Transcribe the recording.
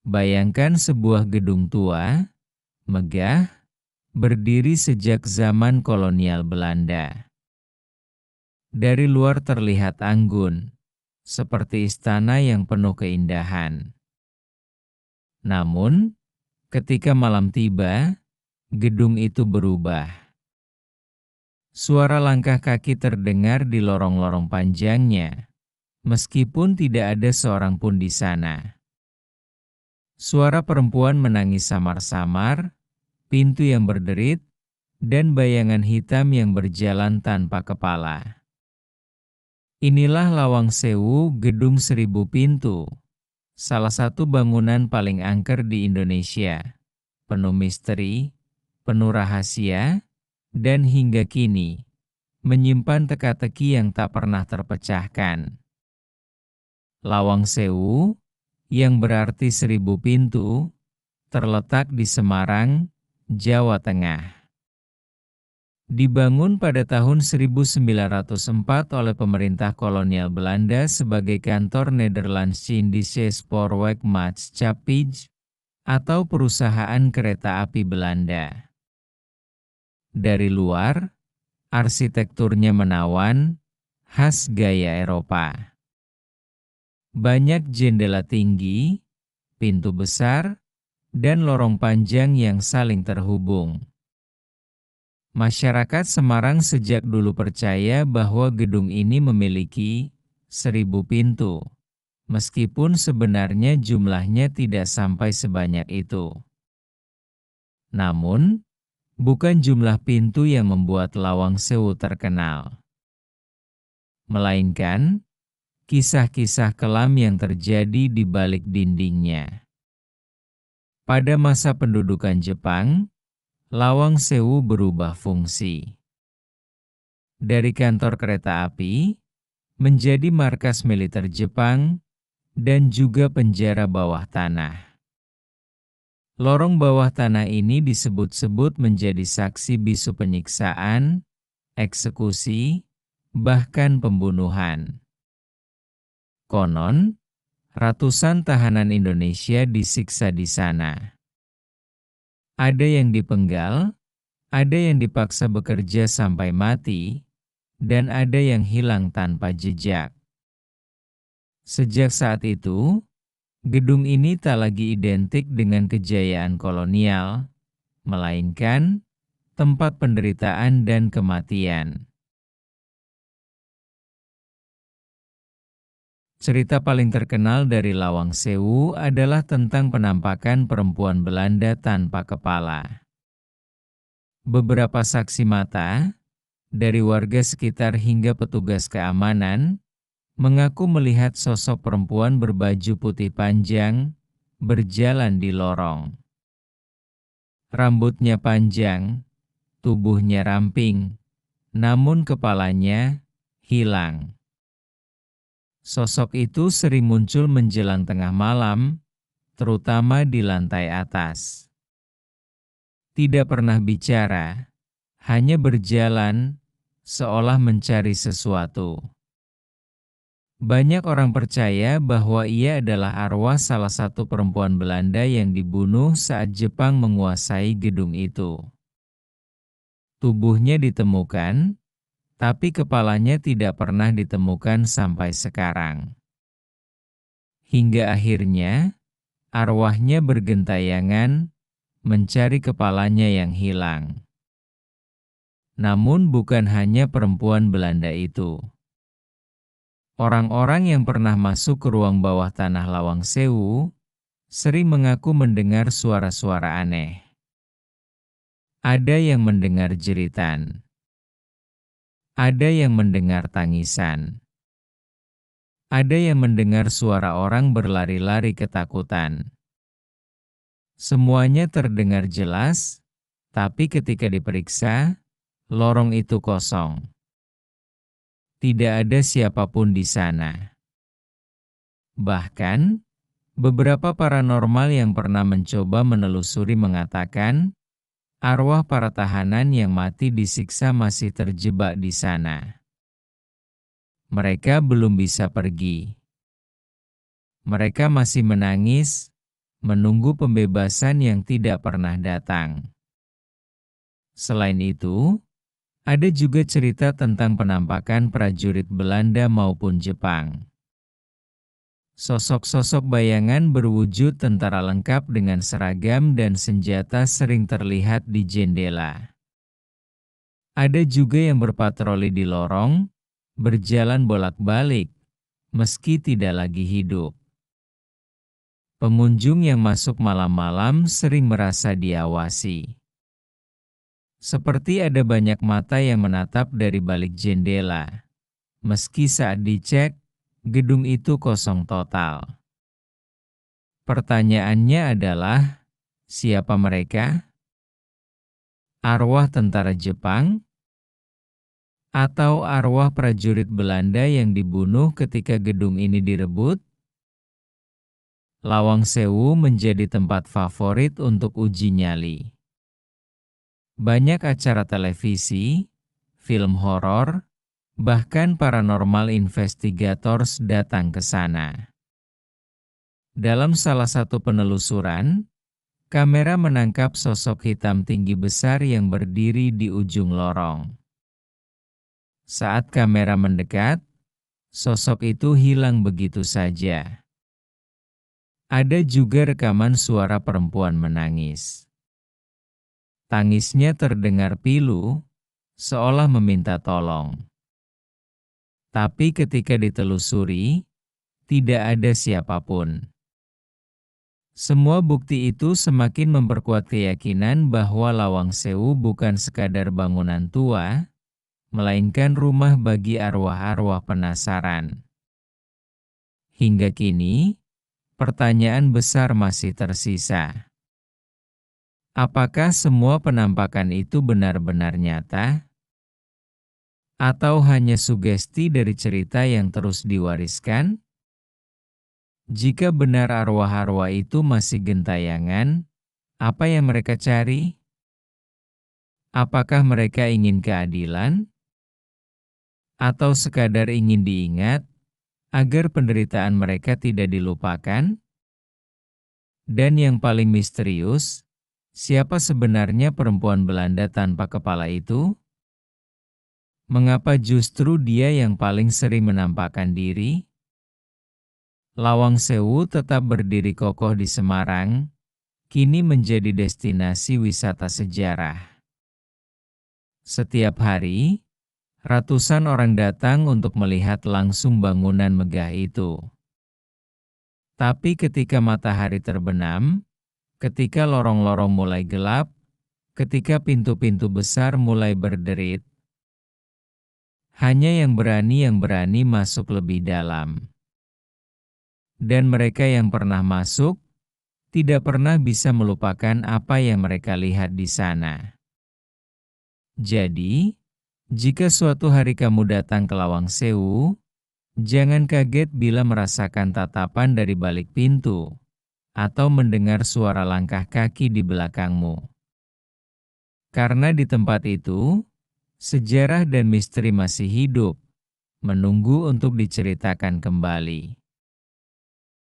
Bayangkan sebuah gedung tua, megah, berdiri sejak zaman kolonial Belanda. Dari luar terlihat anggun, seperti istana yang penuh keindahan. Namun, ketika malam tiba, gedung itu berubah. Suara langkah kaki terdengar di lorong-lorong panjangnya, meskipun tidak ada seorang pun di sana. Suara perempuan menangis samar-samar, pintu yang berderit, dan bayangan hitam yang berjalan tanpa kepala. Inilah Lawang Sewu, Gedung 1000 Pintu, salah satu bangunan paling angker di Indonesia, penuh misteri, penuh rahasia, dan hingga kini menyimpan teka-teki yang tak pernah terpecahkan. Lawang Sewu, yang berarti 1000 pintu, terletak di Semarang, Jawa Tengah. Dibangun pada tahun 1904 oleh pemerintah kolonial Belanda sebagai kantor Nederlands-Indische Spoorwegmaatschappij atau perusahaan kereta api Belanda. Dari luar, arsitekturnya menawan, khas gaya Eropa. Banyak jendela tinggi, pintu besar, dan lorong panjang yang saling terhubung. Masyarakat Semarang sejak dulu percaya bahwa gedung ini memiliki 1000 pintu, meskipun sebenarnya jumlahnya tidak sampai sebanyak itu. Namun, bukan jumlah pintu yang membuat Lawang Sewu terkenal, melainkan kisah-kisah kelam yang terjadi di balik dindingnya. Pada masa pendudukan Jepang, Lawang Sewu berubah fungsi. Dari kantor kereta api, menjadi markas militer Jepang, dan juga penjara bawah tanah. Lorong bawah tanah ini disebut-sebut menjadi saksi bisu penyiksaan, eksekusi, bahkan pembunuhan. Konon, ratusan tahanan Indonesia disiksa di sana. Ada yang dipenggal, ada yang dipaksa bekerja sampai mati, dan ada yang hilang tanpa jejak. Sejak saat itu, gedung ini tak lagi identik dengan kejayaan kolonial, melainkan tempat penderitaan dan kematian. Cerita paling terkenal dari Lawang Sewu adalah tentang penampakan perempuan Belanda tanpa kepala. Beberapa saksi mata, dari warga sekitar hingga petugas keamanan, mengaku melihat sosok perempuan berbaju putih panjang berjalan di lorong. Rambutnya panjang, tubuhnya ramping, namun kepalanya hilang. Sosok itu sering muncul menjelang tengah malam, terutama di lantai atas. Tidak pernah bicara, hanya berjalan, seolah mencari sesuatu. Banyak orang percaya bahwa ia adalah arwah salah satu perempuan Belanda yang dibunuh saat Jepang menguasai gedung itu. Tubuhnya ditemukan, tapi kepalanya tidak pernah ditemukan sampai sekarang. Hingga akhirnya, arwahnya bergentayangan mencari kepalanya yang hilang. Namun bukan hanya perempuan Belanda itu. Orang-orang yang pernah masuk ke ruang bawah tanah Lawang Sewu sering mengaku mendengar suara-suara aneh. Ada yang mendengar jeritan. Ada yang mendengar tangisan. Ada yang mendengar suara orang berlari-lari ketakutan. Semuanya terdengar jelas, tapi ketika diperiksa, lorong itu kosong. Tidak ada siapapun di sana. Bahkan, beberapa paranormal yang pernah mencoba menelusuri mengatakan, arwah para tahanan yang mati disiksa masih terjebak di sana. Mereka belum bisa pergi. Mereka masih menangis, menunggu pembebasan yang tidak pernah datang. Selain itu, ada juga cerita tentang penampakan prajurit Belanda maupun Jepang. Sosok-sosok bayangan berwujud tentara lengkap dengan seragam dan senjata sering terlihat di jendela. Ada juga yang berpatroli di lorong, berjalan bolak-balik, meski tidak lagi hidup. Pengunjung yang masuk malam-malam sering merasa diawasi. Seperti ada banyak mata yang menatap dari balik jendela. Meski saat dicek, gedung itu kosong total. Pertanyaannya adalah, siapa mereka? Arwah tentara Jepang? Atau arwah prajurit Belanda yang dibunuh ketika gedung ini direbut? Lawang Sewu menjadi tempat favorit untuk uji nyali. Banyak acara televisi, film horor, bahkan paranormal investigators datang ke sana. Dalam salah satu penelusuran, kamera menangkap sosok hitam tinggi besar yang berdiri di ujung lorong. Saat kamera mendekat, sosok itu hilang begitu saja. Ada juga rekaman suara perempuan menangis. Tangisnya terdengar pilu, seolah meminta tolong. Tapi ketika ditelusuri, tidak ada siapapun. Semua bukti itu semakin memperkuat keyakinan bahwa Lawang Sewu bukan sekadar bangunan tua, melainkan rumah bagi arwah-arwah penasaran. Hingga kini, pertanyaan besar masih tersisa. Apakah semua penampakan itu benar-benar nyata? Atau hanya sugesti dari cerita yang terus diwariskan? Jika benar arwah-arwah itu masih gentayangan, apa yang mereka cari? Apakah mereka ingin keadilan? Atau sekadar ingin diingat, agar penderitaan mereka tidak dilupakan? Dan yang paling misterius, siapa sebenarnya perempuan Belanda tanpa kepala itu? Mengapa justru dia yang paling sering menampakkan diri? Lawang Sewu tetap berdiri kokoh di Semarang, kini menjadi destinasi wisata sejarah. Setiap hari, ratusan orang datang untuk melihat langsung bangunan megah itu. Tapi ketika matahari terbenam, ketika lorong-lorong mulai gelap, ketika pintu-pintu besar mulai berderit, hanya yang berani masuk lebih dalam. Dan mereka yang pernah masuk, tidak pernah bisa melupakan apa yang mereka lihat di sana. Jadi, jika suatu hari kamu datang ke Lawang Sewu, jangan kaget bila merasakan tatapan dari balik pintu, atau mendengar suara langkah kaki di belakangmu. Karena di tempat itu, sejarah dan misteri masih hidup, menunggu untuk diceritakan kembali.